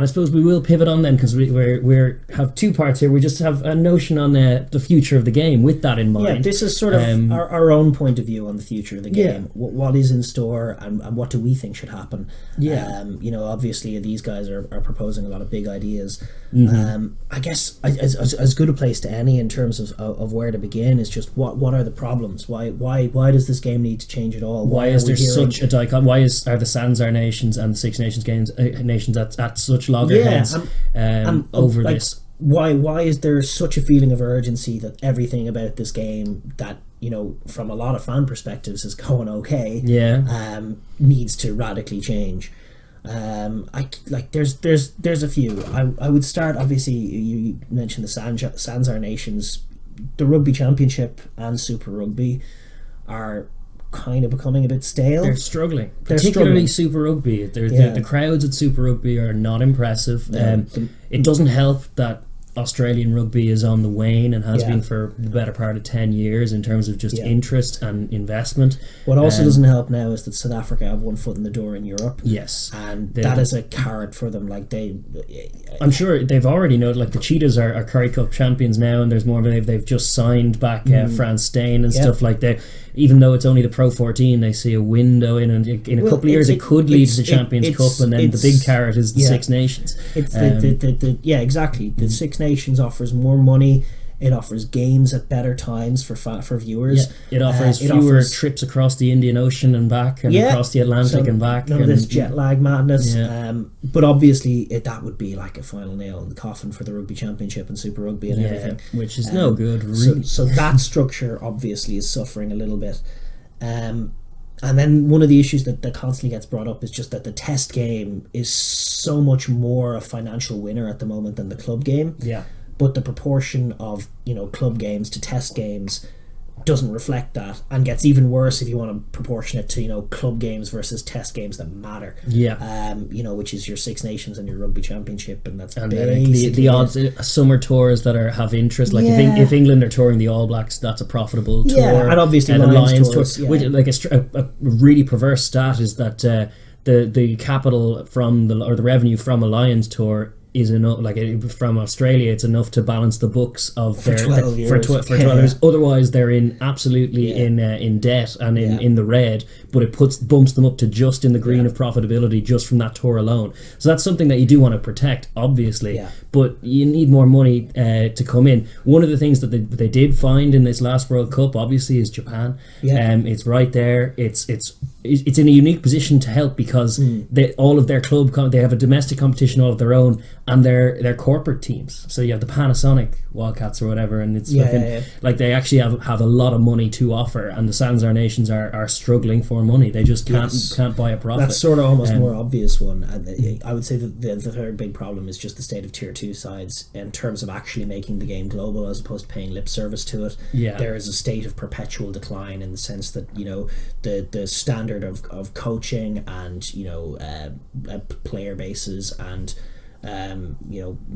I suppose we will pivot on then, because we have two parts here. We just have a notion on the future of the game with that in mind. Yeah, this is sort of our own point of view on the future of the game. What is in store, and what do we think should happen? Yeah. Obviously these guys are proposing a lot of big ideas. I guess as good a place to any in terms of where to begin is just what are the problems? Why does this game need to change at all? Why is there such a dichotomy? Why are the Sands Nations and the Six Nations nations at such loggerheads over this? Why is there such a feeling of urgency that everything about this game that from a lot of fan perspectives is going okay needs to radically change? There's a few. I would start, obviously you mentioned the Sands Nations. The Rugby Championship and Super Rugby are kind of becoming a bit stale. They're struggling, particularly Super Rugby. The crowds at Super Rugby are not impressive. It doesn't help that Australian rugby is on the wane and has been for the better part of 10 years in terms of just interest and investment. What also doesn't help now is that South Africa have one foot in the door in Europe. Yes, and that is a carrot for them. I'm sure they've already known. Like the Cheetahs are Currie Cup champions now, and there's more. They've just signed back Franz Steyn and stuff like that. Even though it's only the Pro 14, they see a window in a couple of years it could lead to the Champions Cup, and then the big carrot is the Six Nations. It's exactly. The Six Nations offers more money. It offers games at better times for viewers. It offers fewer trips across the Indian Ocean and back, and across the Atlantic and back. None of this jet lag madness. But obviously, that would be like a final nail in the coffin for the Rugby Championship and Super Rugby and everything. Which is no good, really. So that structure obviously is suffering a little bit. And then one of the issues that constantly gets brought up is just that the test game is so much more a financial winner at the moment than the club game. Yeah. But the proportion of club games to test games doesn't reflect that, and gets even worse if you want to proportion it to club games versus test games that matter. Which is your Six Nations and your Rugby Championship, and that's the odds summer tours that have interest. Like if England are touring the All Blacks, that's a profitable tour. And obviously the Lions tours, tour. Which, like a really perverse stat is that the capital from the revenue from a Lions tour is enough. From Australia, it's enough to balance the books of for 12 years. For 12 years. Otherwise, they're in debt and in the red. But it bumps them up to just in the green of profitability just from that tour alone. So that's something that you do want to protect, obviously. But you need more money to come in. One of the things that they did find in this last World Cup, obviously, is Japan. It's right there. It's in a unique position to help because all of their club they have a domestic competition all of their own, and they're corporate teams. So you have the Panasonic Wildcats or whatever, and it's like they actually have a lot of money to offer, and the Sands Nations are struggling for money. They just can't buy a profit. That's sort of almost more obvious one. And I would say that the third big problem is just the state of Tier 2 sides in terms of actually making the game global as opposed to paying lip service to it. There is a state of perpetual decline in the sense that the standard of coaching and player bases and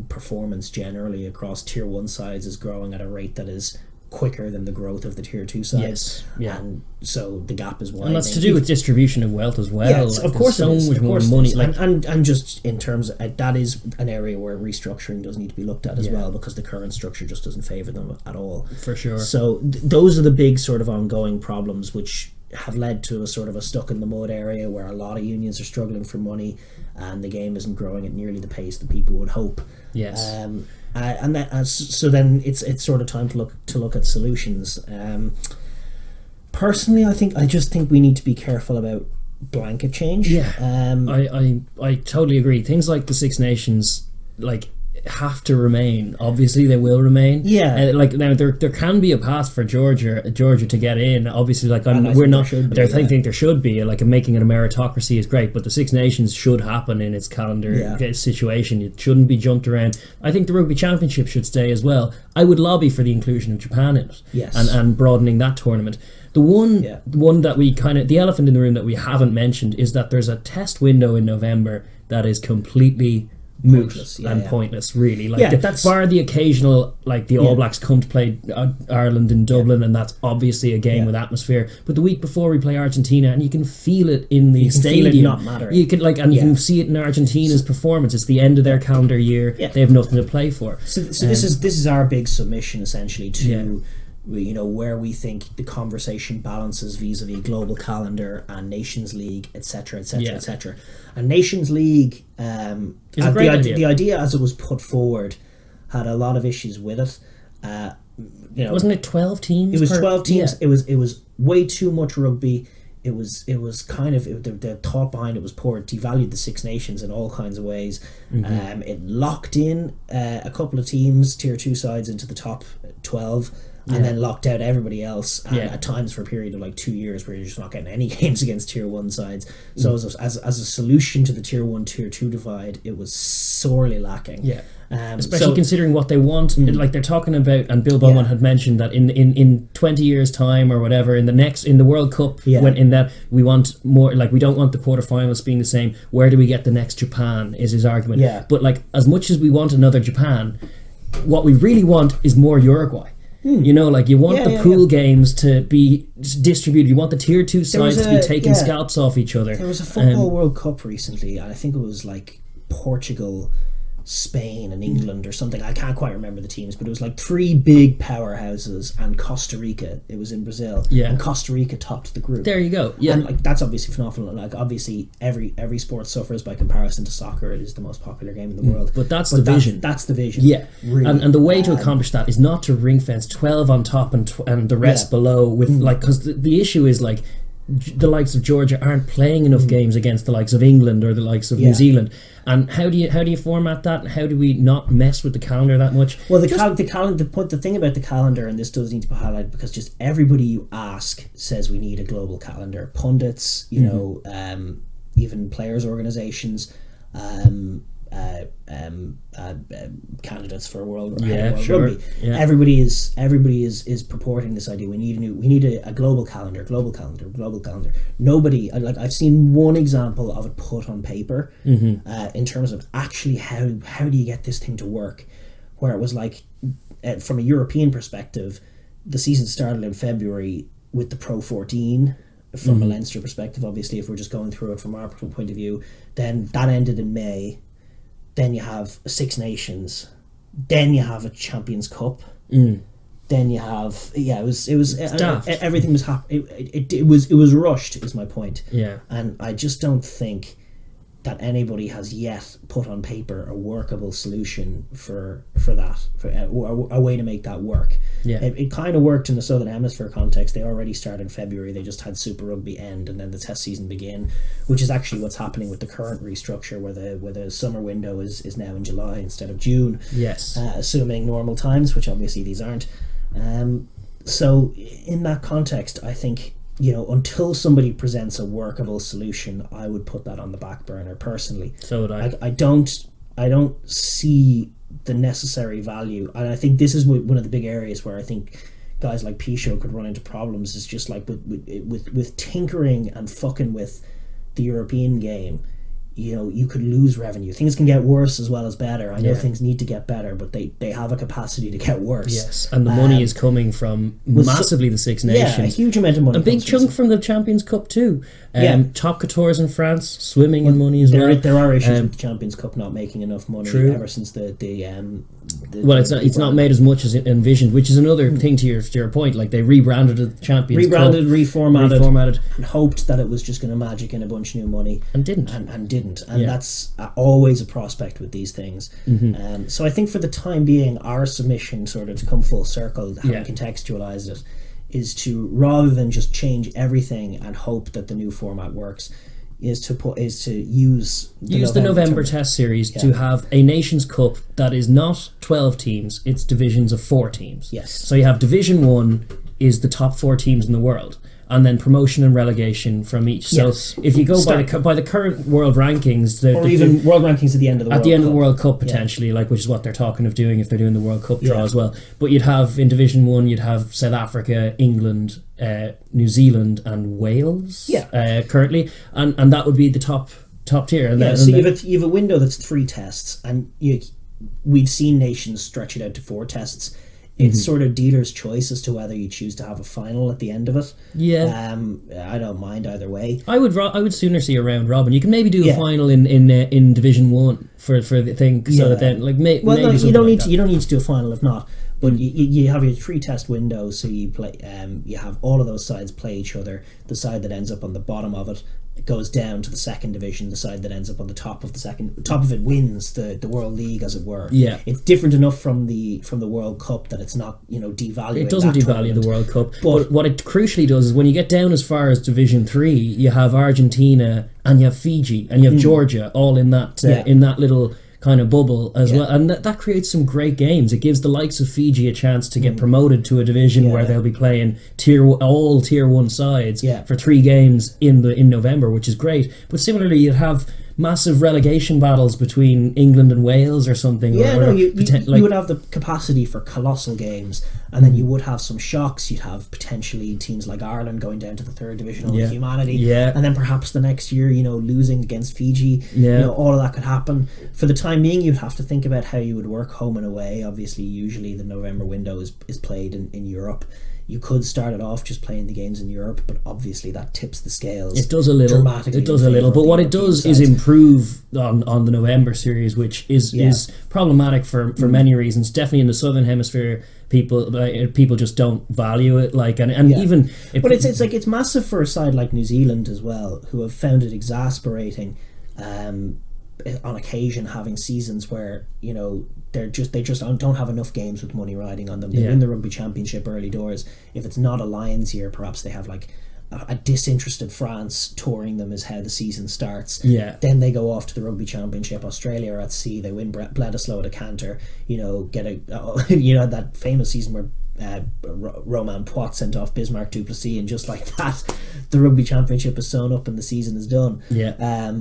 performance generally across Tier 1 sides is growing at a rate that is quicker than the growth of the Tier 2 sides. And so the gap is widening. And that's to do with distribution of wealth as well. Of course so it is. much more money. And just in terms of, that is an area where restructuring does need to be looked at as well, because the current structure just doesn't favour them at all. For sure. So those are the big sort of ongoing problems which have led to a sort of a stuck in the mud area where a lot of unions are struggling for money and the game isn't growing at nearly the pace that people would hope. So then it's sort of time to look at solutions. Personally, I just think we need to be careful about blanket change. I totally agree. Things like the Six Nations have to remain. Obviously they will remain. Now there can be a path for Georgia to get in. Obviously, I think there should be making it a meritocracy is great, but the Six Nations should happen in its calendar situation. It shouldn't be jumped around. I think the Rugby Championship should stay as well. I would lobby for the inclusion of Japan in it and broadening that tournament. The one that we the elephant in the room that we haven't mentioned is that there's a test window in November that is completely moot pointless. Pointless, really. Like that's bar the occasional, like the All Blacks come to play Ireland in Dublin, and that's obviously a game with atmosphere. But the week before we play Argentina, and you can feel it in the stadium. Feel it not mattering. You can you can see it in Argentina's performance. It's the end of their calendar year. Yeah. They have nothing to play for. So this is our big submission essentially to. Where we think the conversation balances vis-a-vis global calendar and Nations League, etc., etc., etc. And Nations League, the idea as it was put forward, had a lot of issues with it. Wasn't it 12 teams? It was 12 teams. Yeah. It was way too much rugby. It was kind of the thought behind it was poor. It devalued the Six Nations in all kinds of ways. Mm-hmm. It locked in a couple of teams, tier 2 sides, into the top 12. And then locked out everybody else, and at times for a period of like 2 years where you're just not getting any games against tier 1 sides. So as a solution to the tier 1 tier 2 divide, it was sorely lacking. Especially considering what they want. Like they're talking about, and Bill Bowman had mentioned that in 20 years time or whatever, in the World Cup, when in that we want more, like we don't want the quarterfinals being the same. Where do we get the next Japan is his argument. But like as much as we want another Japan, what we really want is more Uruguay. You want the pool games to be distributed. You want the tier 2 sides to be taking scalps off each other. There was a football World Cup recently, and I think it was like Portugal, Spain and England or something. I can't quite remember the teams, but it was like 3 big powerhouses and Costa Rica. It was in Brazil, and Costa Rica topped the group. There you go. And like that's obviously phenomenal. Like obviously every sport suffers by comparison to soccer. It is the most popular game in the world. But that's the vision. That's the vision. Yeah, really. And the way to accomplish that is not to ring fence 12 on top and the rest below with because the issue is like the likes of Georgia aren't playing enough games against the likes of England or the likes of New Zealand. And how do you format that? And how do we not mess with the calendar that much? Well, the thing about the calendar, and this does need to be highlighted because just everybody you ask says we need a global calendar. Pundits, even players' organisations, candidates for World Rugby. Yeah. Everybody is purporting this idea. We need a global calendar. Nobody, I've seen one example of it put on paper in terms of actually how do you get this thing to work, where it was like from a European perspective, the season started in February with the Pro 14. From a Leinster perspective, obviously, if we're just going through it from our point of view, then that ended in May. Then you have Six Nations. Then you have a Champions Cup. Then you have everything was it was rushed. Is my point. Yeah, and I just don't think that anybody has yet put on paper a workable solution for that, for a way to make that work. Yeah, it kind of worked in the Southern Hemisphere context. They already started in February. They just had Super Rugby end and then the test season begin, which is actually what's happening with the current restructure, where the summer window is now in July instead of June. Yes, assuming normal times, which obviously these aren't. So in that context, I think, until somebody presents a workable solution, I would put that on the back burner personally. So would I. I don't see the necessary value, and I think this is one of the big areas where I think guys like Pichot could run into problems. Is just like with tinkering and fucking with the European game. You could lose revenue. Things can get worse as well as better. I know things need to get better, but they have a capacity to get worse. Yes, and the money is coming from massively the Six Nations. Yeah, a huge amount of money. A big chunk from the Champions Cup too. Top couteurs in France, swimming in money as well. There are issues with the Champions Cup not making enough money ever since it's not made as much as it envisioned, which is another thing to your point. Like they rebranded the Champions Cup, reformatted, and hoped that it was just going to magic in a bunch of new money, and didn't. And that's always a prospect with these things. So I think for the time being, our submission, sort of to come full circle, how we contextualize it, is to, rather than just change everything and hope that the new format works, is to use the November Test Series to have a Nations Cup that is not 12 teams, it's divisions of 4 teams. Yes. So you have Division 1 is the top 4 teams in the world, and then promotion and relegation from each. So if you go by the current world rankings, even world rankings at the end of the World Cup. Of the World Cup potentially, which is what they're talking of doing if they're doing the World Cup draw as well. But you'd have in Division 1, you'd have South Africa, England, New Zealand, and Wales. Currently, and that would be the top top tier. And so you have a window that's 3 tests, and we've seen nations stretch it out to 4 tests. It's sort of dealer's choice as to whether you choose to have a final at the end of it. Yeah. I don't mind either way. I would sooner see a round robin. You can maybe do a final in Division 1 for the thing, so that then maybe you don't need to do a final if not. But you have your 3 test windows, so you play. You have all of those sides play each other. The side that ends up on the bottom of it goes down to the second division. The side that ends up on the top of it wins the World League, as it were. Yeah, it's different enough from the World Cup that it's not devaluing. It doesn't devalue the World Cup, but what it crucially does is when you get down as far as Division 3, you have Argentina and you have Fiji and you have Georgia all in that little kind of bubble as well, and that creates some great games. It gives the likes of Fiji a chance to get promoted to a division where they'll be playing tier 1 sides for 3 games in November, which is great. But similarly, you'd have massive relegation battles between England and Wales or something. You would have the capacity for colossal games, and then you would have some shocks. You'd have potentially teams like Ireland going down to the 3rd division of humanity, and then perhaps the next year, losing against Fiji. All of that could happen. For the time being, you'd have to think about how you would work home and away. Obviously, usually the November window is played in Europe. You could start it off just playing the games in Europe, but obviously that tips the scales. It does a little. But what it does is improve on the November series, which is problematic for many reasons. Definitely in the Southern Hemisphere, people just don't value it. But it's massive for a side like New Zealand as well, who have found it exasperating. On occasion, having seasons where they just don't have enough games with money riding on them. They win the Rugby Championship early doors. If it's not a Lions year, perhaps they have like a disinterested France touring them as how the season starts. Then they go off to the Rugby Championship. Australia are at sea. They win Bledisloe at a canter. Get that famous season where Romain Poit sent off Bismarck Duplessis, and just like that, the Rugby Championship is sewn up and the season is done.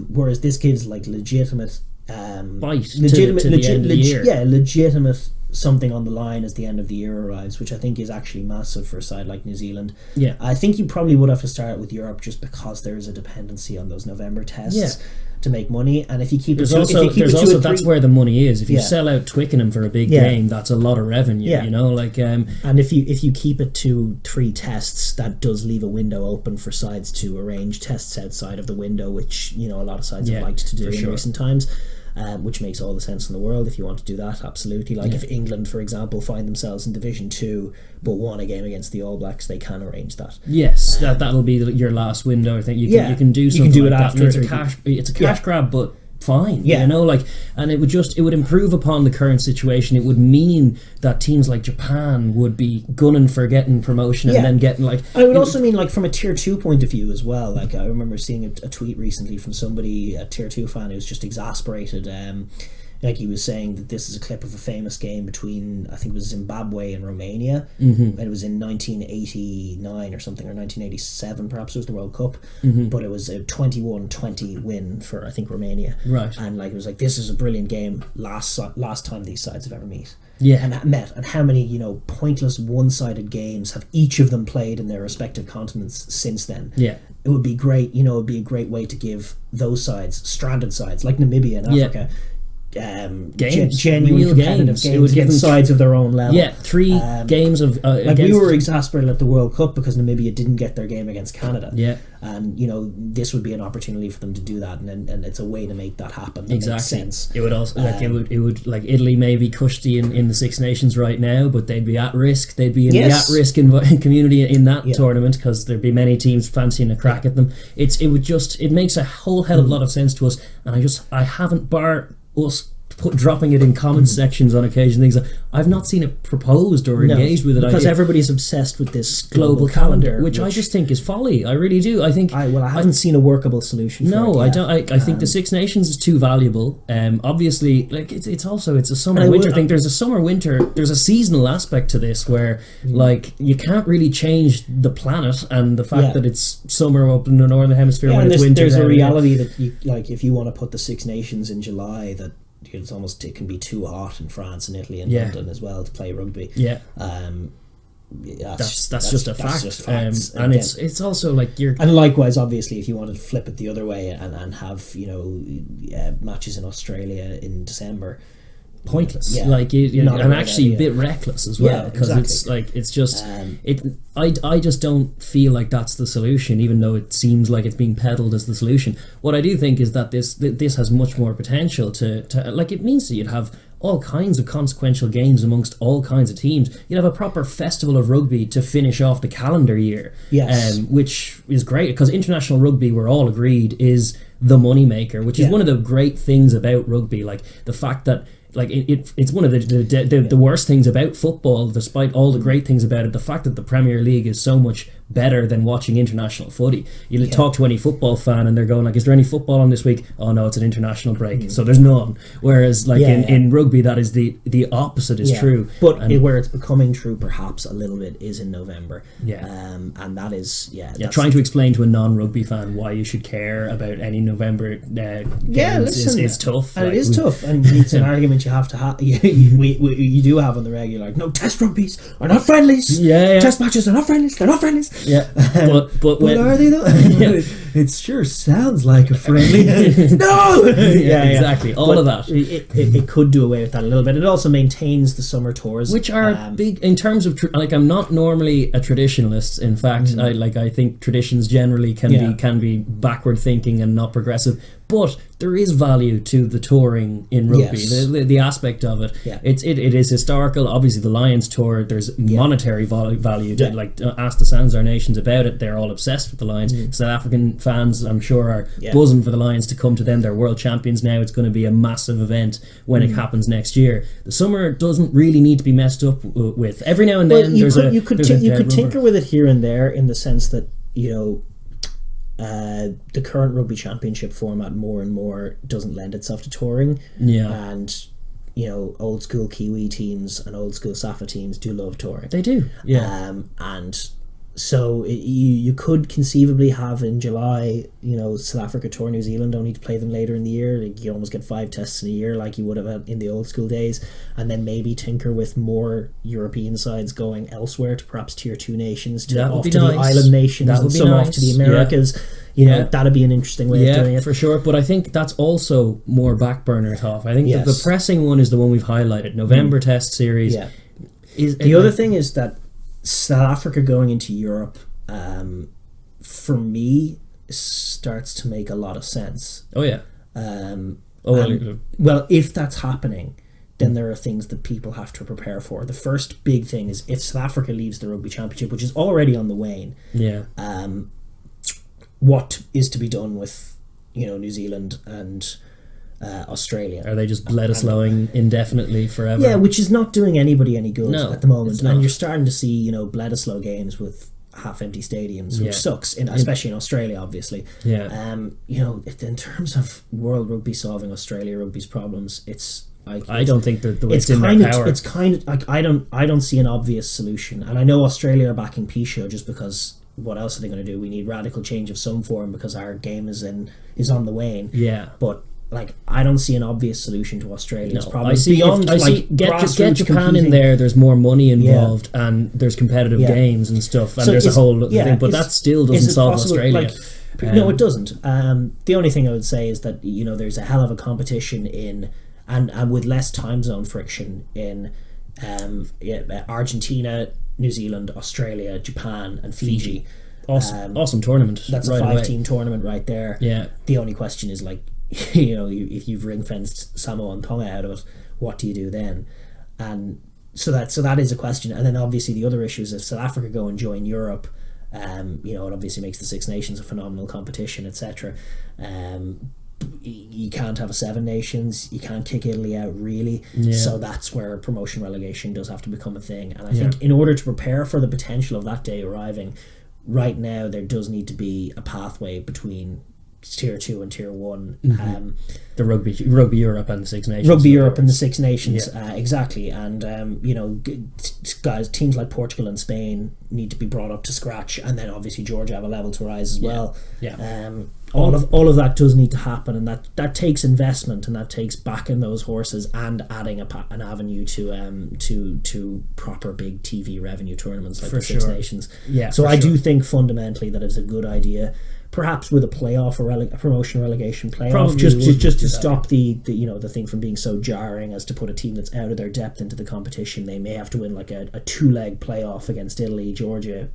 Whereas this gives like legitimate bite to the end of the year. Legitimate something on the line as the end of the year arrives, which I think is actually massive for a side like New Zealand. I think you probably would have to start with Europe just because there is a dependency on those November tests to make money, and if you keep that's where the money is. If you sell out Twickenham for a big game, that's a lot of revenue. And if you keep it to 3 tests, that does leave a window open for sides to arrange tests outside of the window, which a lot of sides have liked to do in recent times. Which makes all the sense in the world if you want to do that, absolutely. If England, for example, find themselves in Division 2 but won a game against the All Blacks, they can arrange that. Yes, that'll be your last window. I think you can do something. You can do it like after. It's a cash grab, but fine. And it would improve upon the current situation. It would mean that teams like Japan would be gunning for getting promotion and then getting and it would also mean from a tier 2 point of view as well. I remember seeing a tweet recently from somebody, a tier 2 fan, who was just exasperated. He was saying that this is a clip of a famous game between, I think it was Zimbabwe and Romania, and it was in 1989 or something, or 1987 perhaps. It was the World Cup, but it was a 21-20 win for, I think, Romania. Right. And it was this is a brilliant game, last time these sides have ever met. And how many pointless one-sided games have each of them played in their respective continents since then? It would be great. It would be a great way to give those sides, stranded sides like Namibia and Africa, genuine competitive games against sides of their own level. 3 games of we were exasperated at the World Cup because Namibia didn't get their game against Canada. And this would be an opportunity for them to do that, and it's a way to make that happen. That makes sense. It would also it would Italy may be cushy in the Six Nations right now, but they'd be at risk. They'd be in the at-risk community in that tournament, because there'd be many teams fancying a crack at them. It makes a whole hell of a lot of sense to us, and I haven't bar us dropping it in comment sections on occasion, things like, I've not seen it proposed or engaged with it, because everybody's obsessed with this global calendar, which I just think is folly. I really do. I think I haven't seen a workable solution for it yet. I think the Six Nations is too valuable. Obviously, it's a summer winter thing. There's a summer winter. There's a seasonal aspect to this where you can't really change the planet, and the fact that it's summer up in the northern hemisphere when it's winter. There's a reality that if you want to put the Six Nations in July, that it can be too hot in France and Italy and London as well to play rugby. that's just a fact. And it's also like and likewise, obviously, if you wanted to flip it the other way and have matches in Australia in December, pointless, and actually a bit reckless as well, because it's like it's just I just don't feel like that's the solution, even though it seems like it's being peddled as the solution. What I do think is that this has much more potential to like, it means that you'd have all kinds of consequential games amongst all kinds of teams. You'd have a proper festival of rugby to finish off the calendar year, which is great, because international rugby, we're all agreed, is the moneymaker, which is one of the great things about rugby, like the fact that like it's one of the worst things about football, despite all the great things about it, the fact that the Premier League is so much better than watching international footy. You talk to any football fan and they're going like, is there any football on this week? Oh no, it's an international break, so there's none. Whereas like in rugby, that is the opposite is true. But where it's becoming true perhaps a little bit is in November. And that is trying to explain to a non-rugby fan why you should care about any November games is tough. And it is tough, and it's an argument you have to have. You do have on the regular, like, no, test rugbies are not friendlies. Test matches are not friendlies. They're not friendlies. But are they though? It sure sounds like a friendly. No. Exactly. All of that. It could do away with that a little bit. It also maintains the summer tours, which are big in terms of like, I'm not normally a traditionalist. In fact, I think traditions generally can be backward thinking and not progressive. But there is value to the touring in rugby, the aspect of it. It is historical. Obviously, the Lions tour, there's monetary value to like, ask the Sounds Our Nations about it. They're all obsessed with the Lions. South African fans, I'm sure, are buzzing for the Lions to come to them. They're world champions now. It's going to be a massive event when it happens next year. The summer doesn't really need to be messed up with. Every now and then, you could tinker with it here and there, in the sense that the current rugby championship format more and more doesn't lend itself to touring, and old school Kiwi teams and old school SAFA teams do love touring. They do, and so you could conceivably have in July, South Africa tour New Zealand, only to play them later in the year. Like, you almost get 5 tests in a year, like you would have in the old school days, and then maybe tinker with more European sides going elsewhere to perhaps tier 2 nations, to off to the island nations, and some off to the Americas. That'd be an interesting way of doing it, for sure. But I think that's also more back burner talk. I think that the pressing one is the one we've highlighted, November Test series. The other thing is that South Africa going into Europe, for me, starts to make a lot of sense. Well, if that's happening, then there are things that people have to prepare for. The first big thing is, if South Africa leaves the Rugby Championship, which is already on the wane, what is to be done with New Zealand and Australia? Are they just Bledisloeing indefinitely forever? Yeah, which is not doing anybody any good at the moment. And you're starting to see Bledisloe games with half-empty stadiums, which sucks, especially in Australia, obviously. In terms of World Rugby solving Australia Rugby's problems, I don't think that it's in their power. It's kind of like, I don't see an obvious solution, and I know Australia are backing Pisho just because. What else are they going to do? We need radical change of some form because our game is on the wane. But like, I don't see an obvious solution to Australia's problem. Get Japan in there. There's more money involved, and there's competitive games and stuff, and so there's a whole thing. But that still doesn't solve Australia. No, it doesn't. The only thing I would say is that there's a hell of a competition in and with less time zone friction in Argentina, New Zealand, Australia, Japan, and Fiji. Awesome tournament. That's a 5-team tournament right there. The only question is, like, if you've ring-fenced Samoa and Tonga out of it, what do you do then? And so that is a question. And then obviously the other issue is, if South Africa go and join Europe, it obviously makes the Six Nations a phenomenal competition, etc. You can't have a 7 nations, you can't kick Italy out, really. So that's where promotion relegation does have to become a thing. And I think in order to prepare for the potential of that day arriving, right now there does need to be a pathway between Tier 2 and Tier 1. The Rugby Europe and the Six Nations. Rugby Europe and the Six Nations, exactly. And, guys, teams like Portugal and Spain need to be brought up to scratch, and then obviously Georgia have a level to rise as well. All of that does need to happen, and that takes investment, and that takes backing those horses and adding an avenue to proper big TV revenue tournaments like the Six Nations. So I do think fundamentally that it's a good idea. Perhaps with a playoff or a promotion relegation playoff, probably just to stop the thing from being so jarring as to put a team that's out of their depth into the competition. They may have to win like a 2-leg playoff against Italy, Georgia.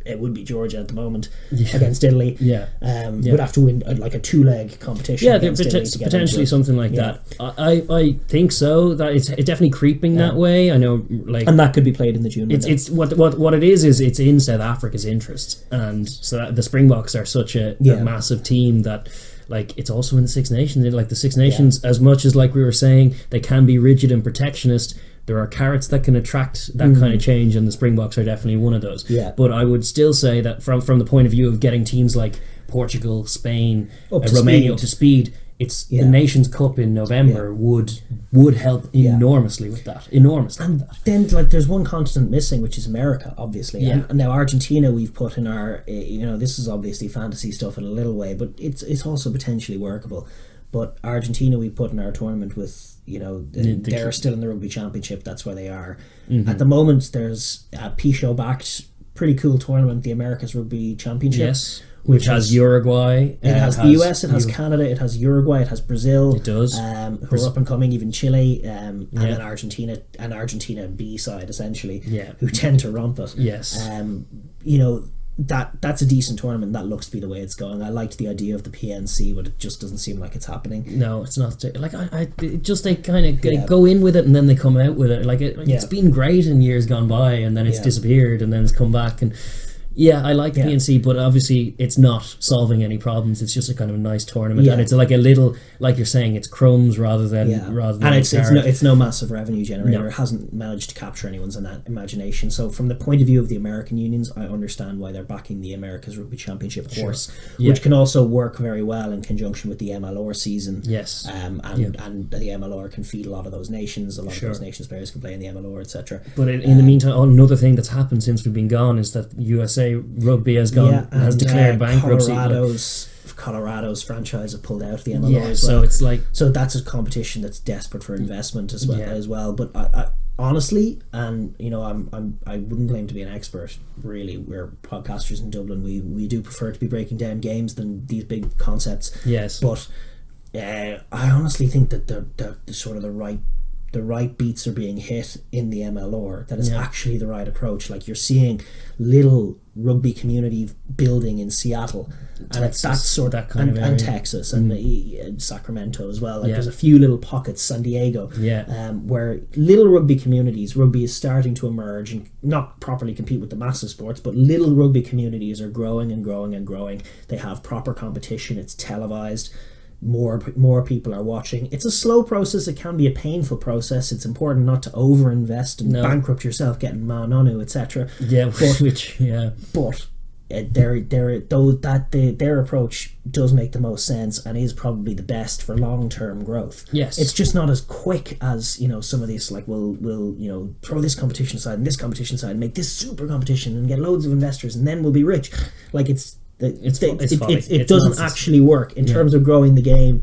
It would be Georgia at the moment against Italy. Would have to win like a 2-leg competition. Potentially something like that. I think so. That it's definitely creeping that way. I know, and that could be played in the June. It's what it is it's in South Africa's interest, and so that the Springboks are such a massive team that. Like, it's also in the Six Nations. Like, the Six Nations, as much as, like we were saying, they can be rigid and protectionist, there are carrots that can attract that kind of change, and the Springboks are definitely one of those. But I would still say that from the point of view of getting teams like Portugal, Spain, Romania up to speed, it's the Nations Cup in November would help enormously with that. And then, like, there's one continent missing, which is America, obviously. And now Argentina, we've put in our, this is obviously fantasy stuff in a little way, but it's also potentially workable. But Argentina, we put in our tournament with, they're still in the Rugby Championship. That's where they are. At the moment, there's a Pichot-backed, pretty cool tournament, the America's Rugby Championship. Which has Uruguay. It has the US, it has Canada, it has Uruguay, it has Brazil. It does. Who are up and coming, even Chile, and then Argentina B side, essentially, who tend to rump it. That's a decent tournament. That looks to be the way it's going. I liked the idea of the PNC, but it just doesn't seem like it's happening. No, it's not. Like they kind of go in with it and then they come out with it. Like it's been great in years gone by, and then it's disappeared, and then it's come back. And I like the PNC, but obviously it's not solving any problems. It's just a kind of a nice tournament, and it's like a little, like you're saying, it's crumbs rather than and it's no massive revenue generator. It hasn't managed to capture anyone's imagination. So from the point of view of the American unions, I understand why they're backing the America's Rugby Championship horse, which can also work very well in conjunction with the MLR season. And the MLR can feed a lot of those nations. A lot of those nations players can play in the MLR, etc. But in the meantime, another thing that's happened since we've been gone is that USA Rugby has declared bankruptcy. Colorado's franchise have pulled out of the MLR as well. So that's a competition that's desperate for investment as well. But I honestly, and I wouldn't claim to be an expert. Really, we're podcasters in Dublin. We do prefer to be breaking down games than these big concepts. But I honestly think that the sort of the right beats are being hit in the MLR. That is actually the right approach. Like, you're seeing little rugby community building in Seattle, and it's that sort of kind of area. And Texas and Sacramento as well. Like, there's a few little pockets, San Diego, where little rugby communities, rugby is starting to emerge and not properly compete with the massive sports, but little rugby communities are growing and growing and growing. They have proper competition. It's televised. More people are watching. It's a slow process. It can be a painful process. It's important not to overinvest and bankrupt yourself getting manonu, etc. But their approach does make the most sense and is probably the best for long-term growth. It's just not as quick as some of these, like, we'll throw this competition aside and this competition aside and make this super competition and get loads of investors and then we'll be rich. Like, it doesn't actually work in terms of growing the game.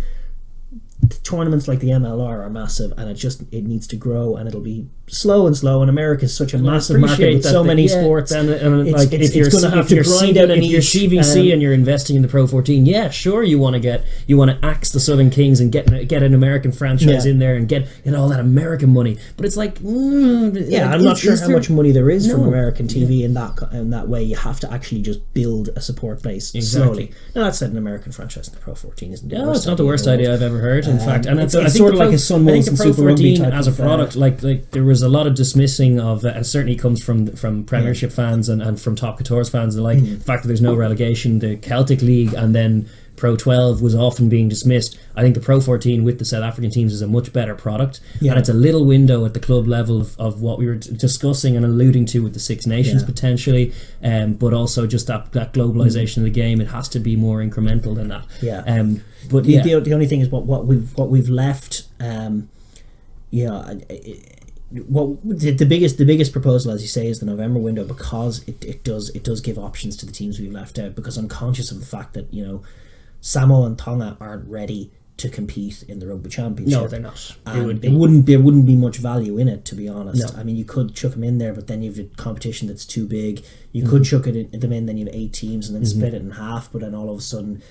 Tournaments like the MLR are massive, and it needs to grow, and it'll be slow, and America is such a massive market with so many sports, and like, if you're CVC and you're investing in the Pro 14, sure, you want to axe the Southern Kings and get an American franchise in there and get all that American money, but it's like I'm not sure how much money there is from American TV in that way. You have to actually just build a support base slowly. Now, that said, an American franchise in the Pro 14 isn't it's not the worst idea I've ever heard. In fact, and it's sort of like a Sun Molson Super Rugby type as a product. Like there was a lot of dismissing of, and certainly comes from Premiership fans and from Top Couture's fans, and the fact that there's no relegation, the Celtic League, and then Pro 12 was often being dismissed. I think the Pro 14 with the South African teams is a much better product, and it's a little window at the club level of what we were discussing and alluding to with the Six Nations potentially, but also just that globalization of the game. It has to be more incremental than that. But the only thing is what we've left. The biggest proposal, as you say, is the November window, because it does give options to the teams we've left out, because I'm conscious of the fact that Samoa and Tonga aren't ready to compete in the Rugby Championship. No, they're not. And there wouldn't be much value in it, to be honest. No. I mean, you could chuck them in there, but then you've a competition that's too big. You could chuck them in, then you have 8 teams and then split it in half, but then all of a sudden...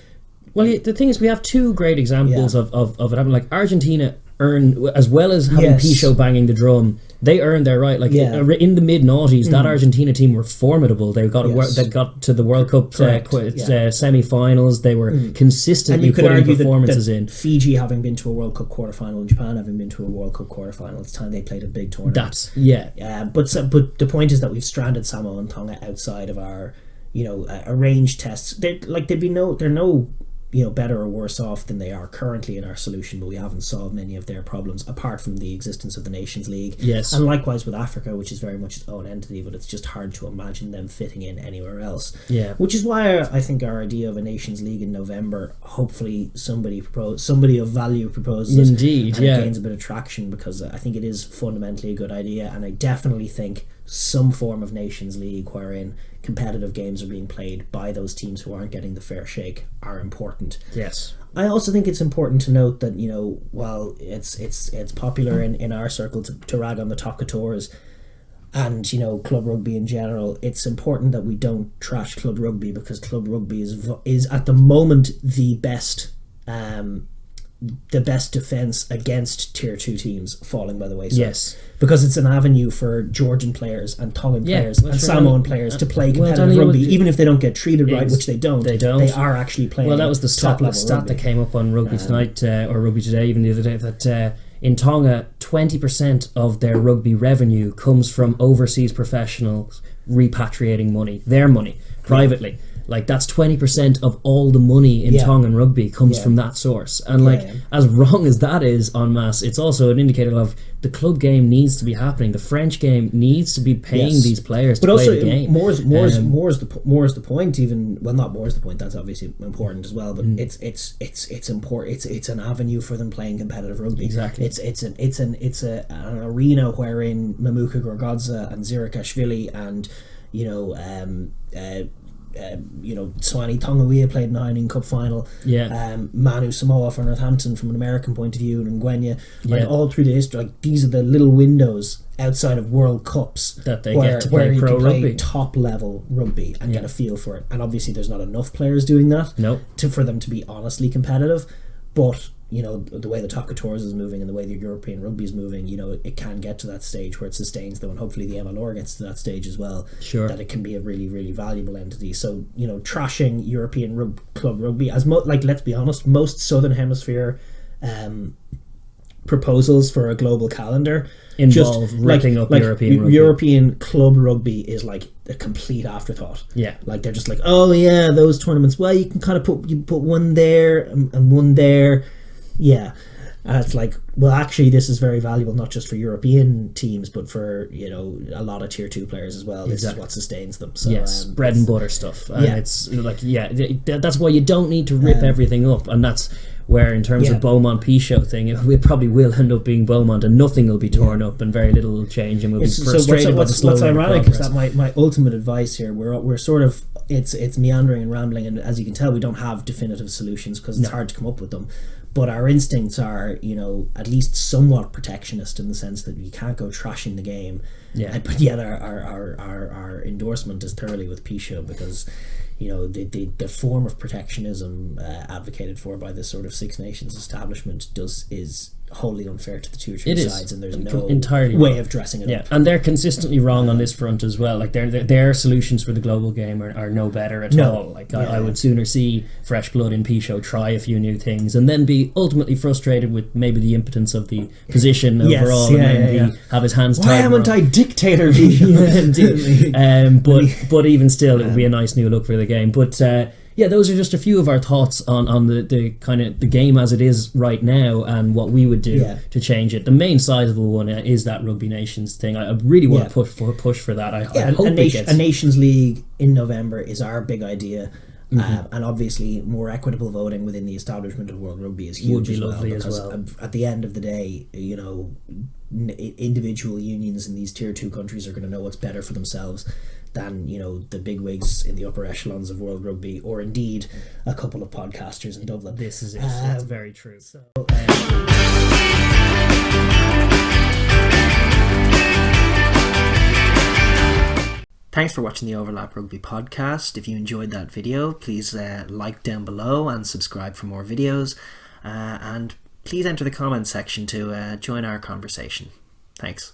Well, the thing is, we have 2 great examples of it happening. Like Argentina earned, as well as having Pichot banging the drum, they earned their right. Like in the mid-noughties, that Argentina team were formidable. They got to the World Cup semi-finals. They were consistently putting performances in. Fiji having been to a World Cup quarter-final and Japan having been to a World Cup quarter-final, it's time they played a big tournament. But the point is that we've stranded Samoa and Tonga outside of our arranged tests. They're no better or worse off than they are currently in our solution, but we haven't solved many of their problems apart from the existence of the Nations League. Yes. And likewise with Africa, which is very much its own entity, but it's just hard to imagine them fitting in anywhere else. Yeah. Which is why I think our idea of a Nations League in November, hopefully somebody of value proposes. Indeed, and it gains a bit of traction, because I think it is fundamentally a good idea, and I definitely think some form of Nations League wherein competitive games are being played by those teams who aren't getting the fair shake are important. Yes. I also think it's important to note that, while it's popular in our circle to rag on the Tocators and, club rugby in general, it's important that we don't trash club rugby, because club rugby is at the moment the best defence against Tier 2 teams falling by the wayside. Yes. Because it's an avenue for Georgian players and Tongan players and Samoan players to play competitive rugby, even if they don't get treated right, which they don't. They are actually playing. Well, that was the stat that came up on Rugby Tonight or Rugby Today, even the other day, that in Tonga, 20% of their rugby revenue comes from overseas professionals repatriating money, their money, privately. Like, that's 20% of all the money in Tongan rugby comes from that source. And as wrong as that is en masse, it's also an indicator of the club game needs to be happening. The French game needs to be paying these players to play the game. More is the point. Even, well, not more is the point. That's obviously important as well. But it's important. It's an avenue for them playing competitive rugby. Exactly. It's an arena wherein Mamuka Gorgodze and Zirikashvili and Swani Tongawiya played in the Heineken Cup final. Manu Samoa for Northampton from an American point of view, and Ngwenya. All through the history, these are the little windows outside of World Cups that they get to play pro rugby, top level rugby, and get a feel for it. And obviously, there's not enough players doing that for them to be honestly competitive. But the way the Tocators is moving and the way the European rugby is moving, it can get to that stage where it sustains them, and hopefully the MLR gets to that stage as well. Sure. That it can be a really, really valuable entity. So, trashing European club rugby, let's be honest, most Southern Hemisphere proposals for a global calendar involve ripping up European rugby. European club rugby is like a complete afterthought. Yeah. Like, they're just like, oh yeah, those tournaments, well, you can kind of put one there and one there. Yeah. And it's like, well, actually, this is very valuable, not just for European teams, but for, a lot of Tier 2 players as well. This is what sustains them. So, yes, bread and butter stuff. And it's like, that's why you don't need to rip everything up. And that's where, in terms of Beaumont Pichot thing, it probably will end up being Beaumont, and nothing will be torn up, and very little will change, and we'll be frustrated by the slow what's ironic is that my ultimate advice here, we're sort of, it's meandering and rambling, and as you can tell, we don't have definitive solutions because it's hard to come up with them. But our instincts are, at least somewhat protectionist, in the sense that you can't go trashing the game. Yeah. But yet our endorsement is thoroughly with Pichot, because the form of protectionism advocated for by this sort of Six Nations establishment is wholly unfair to the two sides, and there's no entirely way of dressing it up. And they're consistently wrong on this front as well. Like, their solutions for the global game are no better at all. Like, I would sooner see fresh blood in Pichot try a few new things and then be ultimately frustrated with maybe the impotence of the position overall, and then have his hands tied. Why haven't I dictator Pichot? But even still, it would be a nice new look for the game. But those are just a few of our thoughts on the kind of the game as it is right now and what we would do to change it. The main sizable one is that Rugby Nations thing. I really want to push for that. I hope a Nations League in November is our big idea. And obviously more equitable voting within the establishment of World Rugby is huge. Would be lovely as well. At the end of the day, you know, individual unions in these tier 2 countries are going to know what's better for themselves than, you know, the bigwigs in the upper echelons of World Rugby, or indeed a couple of podcasters in Dublin. This is it. That's very true. So, thanks for watching the Overlap Rugby podcast. If you enjoyed that video, please like down below and subscribe for more videos. And please enter the comments section to join our conversation. Thanks.